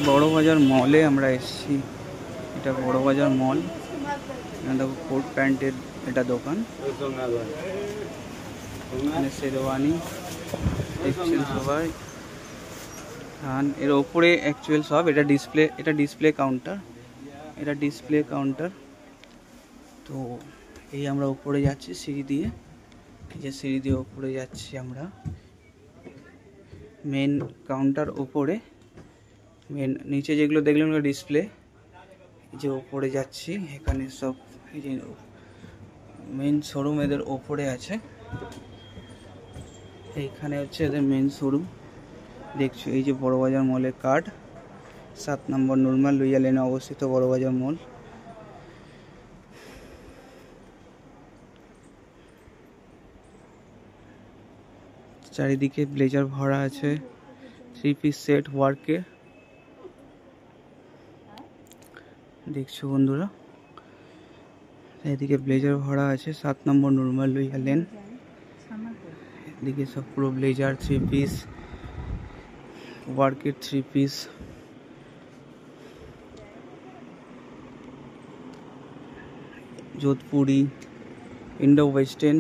বড় বাজার মলে আমরা এসেছি। এটা বড় বাজার মল। দেখো কোট প্যান্টের এটা দোকান, এখানে শেরওয়ানি দেখছেন সবাই। এর ওপরে অ্যাকচুয়াল সব এটা ডিসপ্লে কাউন্টার, এটা ডিসপ্লে কাউন্টার। তো এই আমরা উপরে যাচ্ছি সিঁড়ি দিয়ে, এই যে সিঁড়ি দিয়ে উপরে যাচ্ছি আমরা। মেন কাউন্টার উপরে, মেন নিচে যেগুলো দেখলাম ডিসপ্লে, এই যে উপরে যাচ্ছি এখানে সব। এই যে মেন শোরুম এদের ওপরে আছে, এইখানে হচ্ছে এদের মেন শোরুম। দেখছো এই যে বড়বাজার মলের কার্ড, 7 নম্বর নরমাল লুইয়া লেনে অবস্থিত বড়বাজার মল। চারিদিকে ব্লেজার ভরা আছে, 3 পিস সেট ওয়ার্কে। দেখছো বন্ধুরা, এদিকে ব্লেজার ভরা আছে 7 নম্বর নরমাল লুইয়া লেন। এদিকে সব পুরো ব্লেজার 3 পিস ওয়ার্কের 3 পিস। जोधपुरी, इंडो वेस्टर्न।